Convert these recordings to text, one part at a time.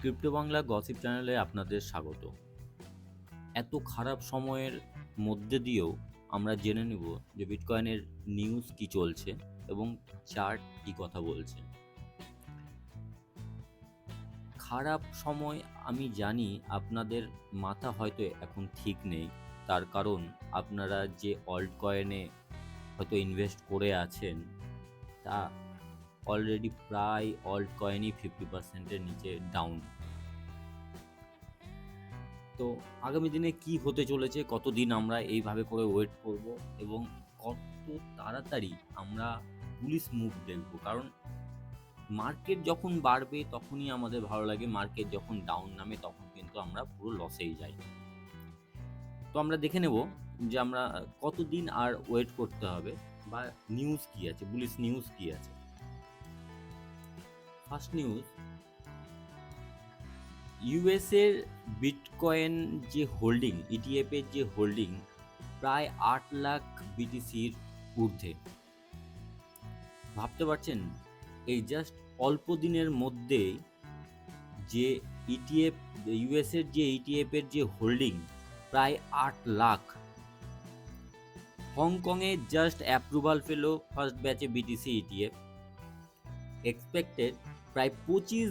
Crypto Bangla gossip চ্যানেলে আপনাদের স্বাগত। এত খারাপ সময়ের মধ্যে দিয়েও আমরা জেনে নেব যে বিটকয়েনের নিউজ কি চলছে এবং চার্ট কি কথা বলছে। খারাপ সময় আমি জানি আপনাদের মাথা হয়তো এখন ঠিক নেই, তার কারণ আপনারা যে অল্ট কয়েনে হয়তো ইনভেস্ট করে আছেন তা অলরেডি প্রায় অল্ট কয়েনই 50%-এর নিচে ডাউন। তো আগামী দিনে কি হতে চলেছে, কতদিন আমরা এইভাবে করে ওয়েট করব এবং কত তাড়াতাড়ি আমরা বুলিশ মুভ দেখব, কারণ মার্কেট যখন বাড়বে তখনই আমাদের ভালো লাগে, মার্কেট যখন ডাউন নামে তখন কিন্তু আমরা পুরো লসেই যাই। তো আমরা দেখে নেব যে আমরা কতদিন আর ওয়েট করতে হবে বা নিউজ কি আছে, বুলিশ নিউজ কি আছে। ফার্স্ট নিউজ, ইউএস এর বিটকয়েন যে হোল্ডিং, ইটিএফ এর যে হোল্ডিং প্রায় 8 লাখ বিটিসির ঊর্ধ্বে। ভাবতে পারছেন, এই জাস্ট অল্প দিনের মধ্যে যে ইটিএফ, ইউএস এর যে ইটিএফ এর যে হোল্ডিং প্রায় 8 লাখ। হংকংয়ে জাস্ট অ্যাপ্রুভাল পেল ফার্স্ট ব্যাচে বিটিসি ইটিএফ, এক্সপেক্টেড প্রায় 25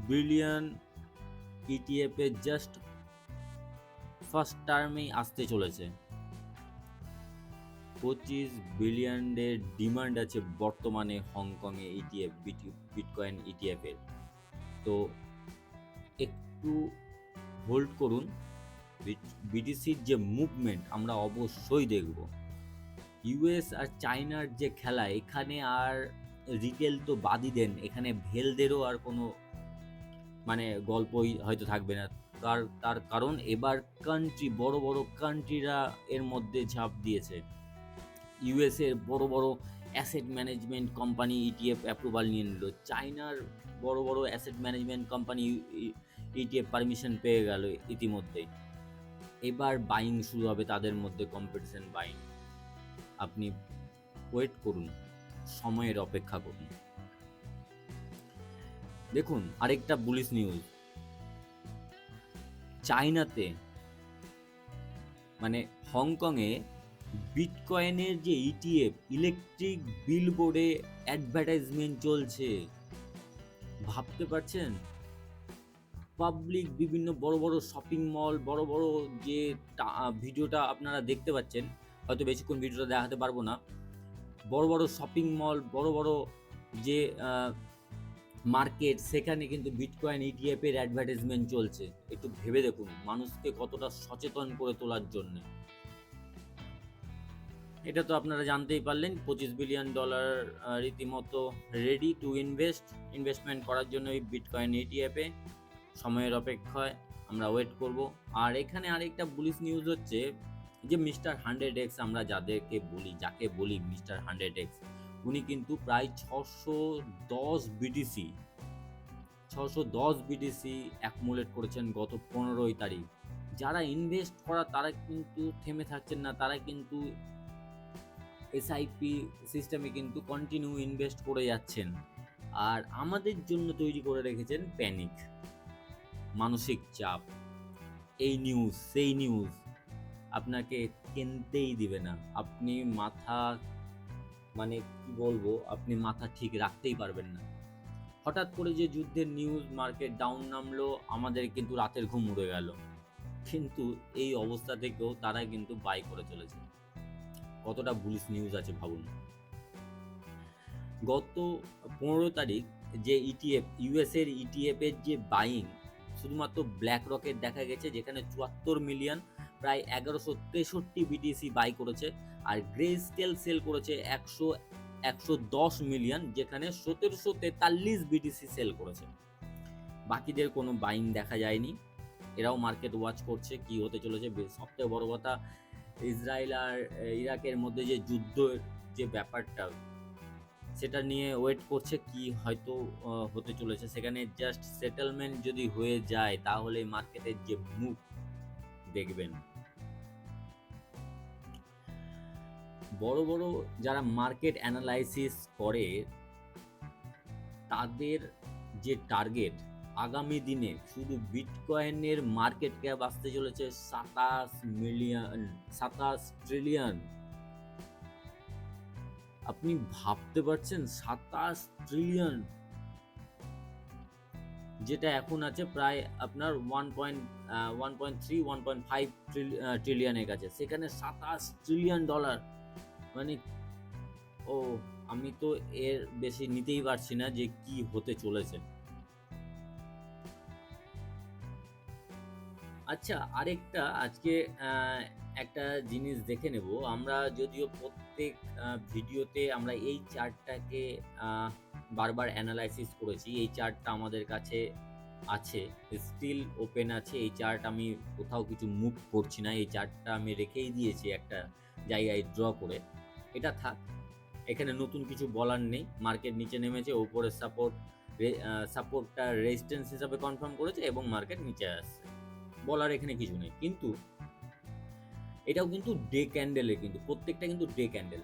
বিলিয়ন ইটিএফ এর জাস্ট ফার্স্ট টার্মেই আসতে চলেছে। 25 বিলিয়নের ডিমান্ড আছে বর্তমানে হংকংয়ে ইটিএফ, বিটকয়েন ইটিএফ এর। তো একটু হোল্ড করুন, বিটিসির যে মুভমেন্ট আমরা অবশ্যই দেখব। ইউএস আর চায়নার যে খেলা, এখানে আর রিটেল তো বাদই দেন, এখানে ভেলদেরও আর কোনো গল্পই হয়তো থাকবে না। তার কারণ এবার বড় বড় কান্ট্রিরা এর মধ্যে ঝাঁপ দিয়েছে। ইউএস এর বড় বড় asset management company ETF approval নিয়ে নিল, চায়নার বড় বড় asset management company ETF permission পেয়ে গেল ইতিমধ্যে। এবার বাইং শুরু হবে তাদের মধ্যে, কম্পিটিশন বাইং। আপনি ওয়েট করুন, সময়ের অপেক্ষা করুন। দেখুন আরেকটা বুলিশ নিউজ, চায়নাতে হংকংয়ে বিটকয়েনের যে ইটিএফ ইলেকট্রিক বিলবোর্ডে অ্যাডভার্টাইজমেন্ট চলছে। ভাবতে পারছেন, পাবলিক বিভিন্ন বড় বড় শপিং মল, বড় বড় যে ভিডিওটা আপনারা দেখতে পাচ্ছেন, হয়তো বেশিক্ষণ ভিডিওটা দেখাতে পারবো না। বড় বড় শপিং মল, বড় বড় যে মার্কেট, সেখানে কিন্তু বিটকয়েন ইটিএফ এর অ্যাডভার্টাইজমেন্ট চলছে। একটু ভেবে দেখুন মানুষকে কতটা সচেতন করে তোলার জন্য। এটা তো আপনারা জানতেই পারলেন, $25 বিলিয়ন রীতিমতো রেডি টু ইনভেস্টমেন্ট করার জন্য এই বিটকয়েন ইটিএফে। সময়ের অপেক্ষায় আমরা ওয়েট করব। আর এখানে আরেকটা বুলিশ নিউজ হচ্ছে যে মিস্টার 100x, আমরা যাকে বলি মিস্টার 100x, উনি কিন্তু প্রায় 610 বিটিসি অ্যাকুমুলেট করেছেন গত 15 তারিখ। যারা ইনভেস্ট করা তারা কিন্তু থেমে থাকছেন না, তারা কিন্তু এসআইপি সিস্টেমে কিন্তু কন্টিনিউ ইনভেস্ট করে যাচ্ছেন। আর আমাদের জন্য তৈরি করে রেখেছেন প্যানিক, মানসিক চাপ। এই নিউজ সেই নিউজ আপনাকে কিনতেই দিবে না। আপনি কি বলবো, আপনি মাথা ঠিক রাখতেই পারবেন না। হঠাৎ করে যে যুদ্ধের নিউজ, মার্কেট ডাউন নামলো, আমাদের কিন্তু রাতের ঘুম উড়ে গেল। কিন্তু এই অবস্থা থেকেও তারা কিন্তু বাই করে চলেছে। কতটা বুলিশ নিউজ আছে ভাবুন। গত 15 তারিখ যে ইটিএফ, ইউএস এর ইটিএফ এর যে বাইং, শুধুমাত্র ব্ল্যাক রকেট দেখা গেছে, যেখানে 74 মিলিয়ন প্রায় 1163 বিটিসি বাই করেছে। আর গ্রে স্কেল সেল করেছে 110 মিলিয়ন, যেখানে 1743 বিটিসি সেল করেছে। বাকিদের কোনো বাইং দেখা যায়নি। এরাও মার্কেট ওয়াচ করছে কি হতে চলেছে। সবথেকে বড় কথা, ইসরায়েল আর ইরাকের মধ্যে যে যুদ্ধের যে ব্যাপারটা, সেটা নিয়ে ওয়েট করছে কি হয়তো হতে চলেছে। সেখানে জাস্ট সেটেলমেন্ট যদি হয়ে যায় তাহলে মার্কেটের যে মুভ দেখবেন। বড় বড় যারা মার্কেট অ্যানালাইসিস করে তাদের যে টার্গেট, আগামী দিনে শুধু বিটকয়েনের মার্কেট ক্যাপ আসতে চলেছে 27 ট্রিলিয়ন। আপনি ভাবতে পারছেন 27 ট্রিলিয়ন, যেটা এখন আছে প্রায় আপনার 1.3-1.5 ট্রিলিয়নের কাছে, সেখানে $27 ট্রিলিয়ন। মানে ও, আমি তো এর বেশি নিতেই পারছি না যে কি হতে চলেছে। আচ্ছা, আরেকটা আজকে একটা জিনিস দেখে নেব আমরা, যদিও প্রত্যেক ভিডিওতে আমরা এই চার্টটাকে বারবার অ্যানালাইসিস করেছি। এই চার্টটা আমাদের কাছে আছে, স্টিল ওপেন আছে। এই চার্ট আমি কোথাও কিছু মুভ করছি না, এই চার্টটা আমি রেখেই দিয়েছি একটা জায়গায় ড্র করে। এটা থাক, এখানে নতুন কিছু বলার নেই। মার্কেট নিচে নেমেছে, উপরে সাপোর্টটা রেজিস্ট্যান্স হিসাবে কনফার্ম করেছে এবং মার্কেট নিচে আসছে, বলার এখানে কিছু নেই। কিন্তু এটাও কিন্তু ডে ক্যান্ডেলের, কিন্তু প্রত্যেকটা কিন্তু ডে ক্যান্ডেল।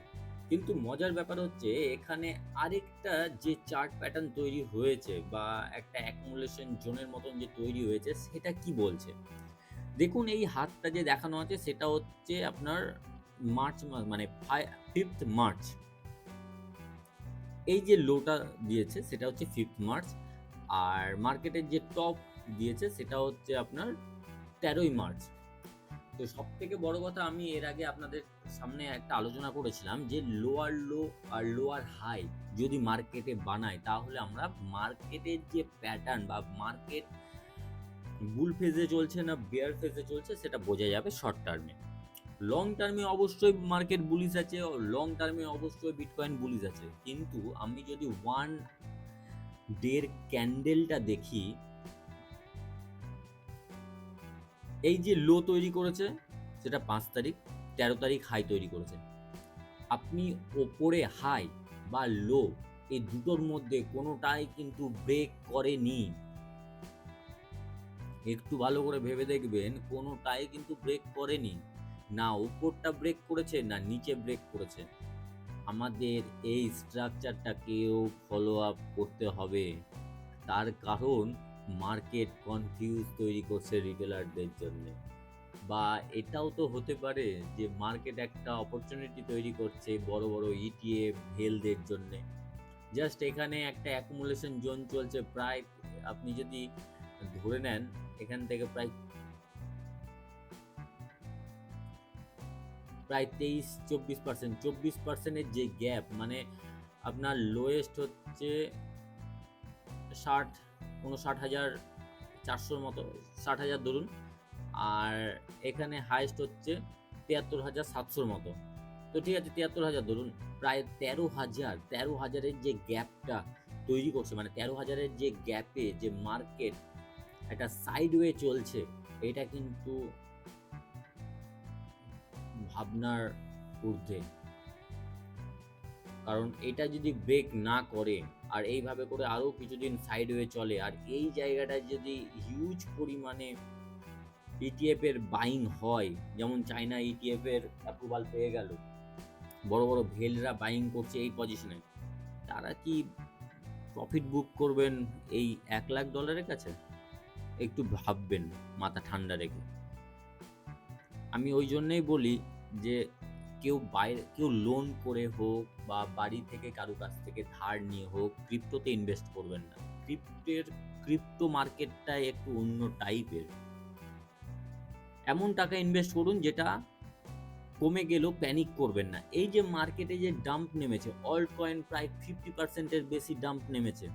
কিন্তু মজার ব্যাপার হচ্ছে এখানে আরেকটা যে চার্ট প্যাটার্ন তৈরি হয়েছে বা একটা অ্যাকুমুলেশন জোনের মতন যে তৈরি হয়েছে, সেটা কি বলছে দেখুন। এই হাতটা যে দেখানো আছে সেটা হচ্ছে আপনার মার্চ মাস, মানে 5th মার্চ। এই যে লোটা দিয়েছে সেটা হচ্ছে 5th মার্চ, আর মার্কেটের যে টপ দিয়েছে সেটা হচ্ছে আপনার 13ই মার্চ। তো সব থেকে বড় কথা, আমি এর আগে আপনাদের সামনে একটা আলোচনা করেছিলাম যে লোয়ার লো আর লোয়ার হাই যদি মার্কেটে বানায়, তাহলে আমরা মার্কেটের যে প্যাটার্ন বা মার্কেট বুল ফেজে চলছে না বেয়ার ফেজে চলছে সেটা বোঝা যাবে শর্ট টার্মে। লং টার্মে অবশ্যই মার্কেট বুলিশ আছে, লং টার্মে অবশ্যই বিটকয়েন বুলিশ আছে। কিন্তু আমি যদি 1 ডের ক্যান্ডেলটা দেখি, এই যে লো তৈরি করেছে সেটা 5 তারিখ, 13 তারিখ হাই তৈরি করেছে। আপনি ওপরে হাই বা লো এই দুটোর মধ্যে কোনোটাই কিন্তু ব্রেক করেনি। একটু ভালো করে ভেবে দেখবেন, কোনোটাই কিন্তু ব্রেক করেনি। না উপরটা ব্রেক করেছে, না নিচে ব্রেক করেছে। আমাদের এই স্ট্রাকচারটাকেও ফলো আপ করতে হবে। তার কারণ মার্কেট কনফিউজ তৈরি করছে রিটেলারদের জন্য, বা এটাও তো হতে পারে যে মার্কেট একটা অপরচুনিটি তৈরি করছে বড় বড় ইটিএফ ভেলদের জন্য। জাস্ট এখানে একটা অ্যাকুমুলেশন জোন চলছে প্রায়, আপনি যদি ধরে নেন এখান থেকে প্রায় 23-24%, যে গ্যাপ, মানে আপনার লোয়েস্ট হচ্ছে 59,400 মতো, 60,000 ধরুন, আর এখানে হাইস্ট হচ্ছে 73,700 মতো। তো ঠিক আছে, 73,000 ধরুন, প্রায় 13,000-13,000-এর যে গ্যাপটা তৈরি করছে, মানে 13,000-এর যে গ্যাপে যে মার্কেট একটা সাইডওয়ে চলছে, এটা কিন্তু ভাবনার ঊর্ধ্বে। কারণ এটা যদি ব্রেক না করে আর এইভাবে করে আরও কিছুদিন সাইডওয়ে চলে, আর এই জায়গাটায় যদি হিউজ পরিমাণে ইটিএফ এর বাইং হয়, যেমন চায়না ইটিএফ এর অ্যাপ্রুভাল পেয়ে গেল, বড় বড় ভেলরা বাইং করছে এই পজিশনে, তারা কি প্রফিট বুক করবেন এই $1,00,000 কাছে? একটু ভাববেন মাথা ঠান্ডা রেখে। আমি ওই জন্যই বলি যে কেউ লোন করে হোক বা বাড়ি থেকে কারো কাছ থেকে ধার নিয়ে হোক ক্রিপ্টোতে ইনভেস্ট করবেন না। ক্রিপ্টো মার্কেটটা একটু অন্য টাইপের। এমন টাকা ইনভেস্ট করুন যেটা কমে গেলেও প্যানিক করবেন না। এই যে মার্কেটে যে ডাম্প নেমেছে, অল্ট কয়েন প্রায় 50%-এর বেশি ডাম্প নেমেছে।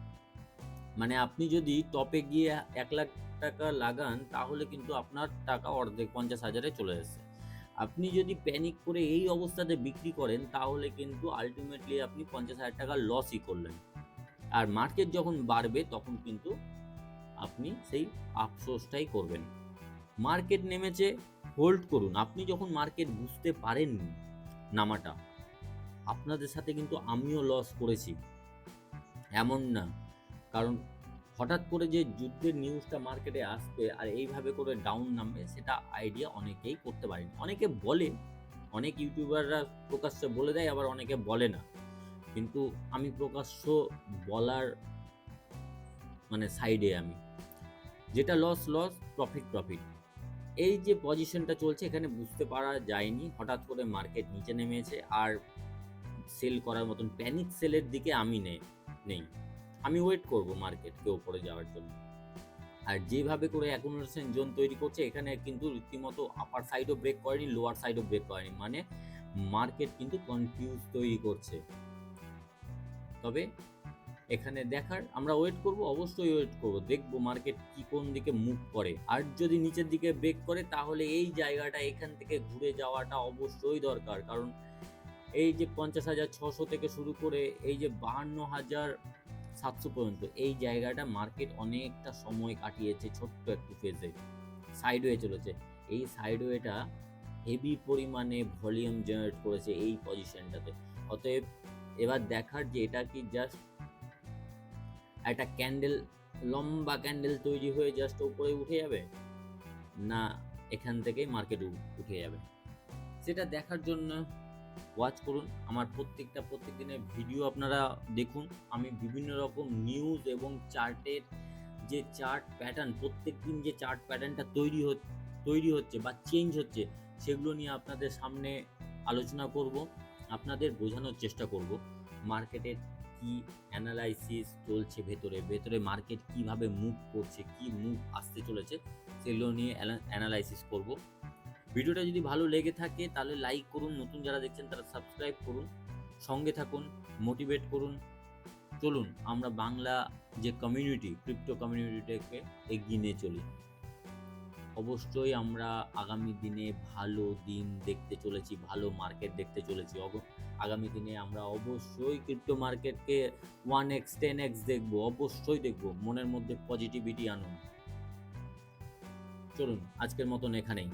মানে আপনি যদি টপে গিয়ে $1,00,000 লাগান, তাহলে কিন্তু আপনার টাকা অর্ধেক 50,000-এ চলে যাচ্ছে। আপনি যদি প্যানিক করে এই অবস্থাতে বিক্রি করেন, তাহলে কিন্তু আলটিমেটলি আপনি 50,000 লসই করলেন। আর মার্কেট যখন বাড়বে তখন কিন্তু আপনি সেই আফসোসটাই করবেন। মার্কেট নেমেছে, হোল্ড করুন। আপনি যখন মার্কেট বুঝতে পারেননি নামাটা, আপনাদের সাথে কিন্তু আমিও লস করেছি, এমন না। কারণ হঠাৎ করে যে যুদ্ধের নিউজটা মার্কেটে আসবে আর এইভাবে করে ডাউন নামবে, সেটা আইডিয়া অনেকেই করতে পারেনি। অনেকে বলে, অনেক ইউটিউবাররা প্রকাশ্যে বলে দেয়, আবার অনেকে বলে না। কিন্তু আমি প্রকাশ্য বলার মানে সাইডে আমি, যেটা লস লস, প্রফিট প্রফিট। এই যে পজিশনটা চলছে এখানে বুঝতে পারা যায়নি, হঠাৎ করে মার্কেট নিচে নেমেছে। আর সেল করার মতন প্যানিক সেলের দিকে আমি নেই। আমি ওয়েট করব মার্কেটকে ওপরে যাওয়ার জন্য। আর যেভাবে করে অ্যাকুমুলেশন জোন তৈরি করছে এখানে কিন্তু রীতিমতো আপার সাইডও ব্রেক করেনি, লোয়ার সাইডও ব্রেক করেনি, মানে মার্কেট কিন্তু কনফিউজ তৈরি করছে। তবে এখানে দেখার, আমরা ওয়েট করব, অবশ্যই ওয়েট করব, দেখব মার্কেট কি কোন দিকে মুভ করে। আর যদি নিচের দিকে ব্রেক করে তাহলে এই জায়গাটা এখান থেকে ঘুরে যাওয়াটা অবশ্যই দরকার। কারণ এই যে 50,600 থেকে শুরু করে এই যে 52,700 পর্যন্ত এই জায়গাটা মার্কেট অনেকটা সময় কাটিয়েছে ছোট্ট একটু ফেজে, সাইডওয়ে চলেছে। এই সাইডওয়েটা হেভি পরিমাণে ভলিউম জেনারেট করেছে এই পজিশনটাতে। অতএব এবার দেখার যে এটা কি জাস্ট একটা ক্যান্ডেল, লম্বা ক্যান্ডেল তৈরি হয়ে জাস্ট উপরে উঠে যাবে, না এখান থেকেই মার্কেট উঠে যাবে, সেটা দেখার জন্য ওয়াচ করুন। আমার প্রত্যেক দিনের ভিডিও আপনারা দেখুন। আমি বিভিন্ন রকম নিউজ এবং চার্টের যে চার্ট প্যাটার্ন, প্রত্যেক দিন যে চার্ট প্যাটার্নটা তৈরি হচ্ছে বা চেঞ্জ হচ্ছে সেগুলো নিয়ে আপনাদের সামনে আলোচনা করব, আপনাদের বোঝানোর চেষ্টা করব মার্কেটের কি অ্যানালাইসিস চলছে, ভেতরে মার্কেট কিভাবে মুভ করছে, কি মুভ আসতে চলেছে, সেগুলো নিয়ে অ্যানালাইসিস করব। ভিডিওটা যদি ভালো লেগে থাকে তাহলে লাইক করুন, নতুন যারা দেখছেন তারা সাবস্ক্রাইব করুন, সঙ্গে থাকুন, মোটিভেট করুন। চলুন আমরা বাংলা যে কমিউনিটি, ক্রিপ্টো কমিউনিটিটাকে এগিয়ে নিয়ে চলি। অবশ্যই আমরা আগামী দিনে ভালো দিন দেখতে চলেছি, ভালো মার্কেট দেখতে চলেছি। আগামী দিনে আমরা অবশ্যই ক্রিপ্টো মার্কেটকে 1x 10x দেখবো, অবশ্যই দেখবো। মনের মধ্যে পজিটিভিটি আনুন। চলুন আজকের মতন এখানেই।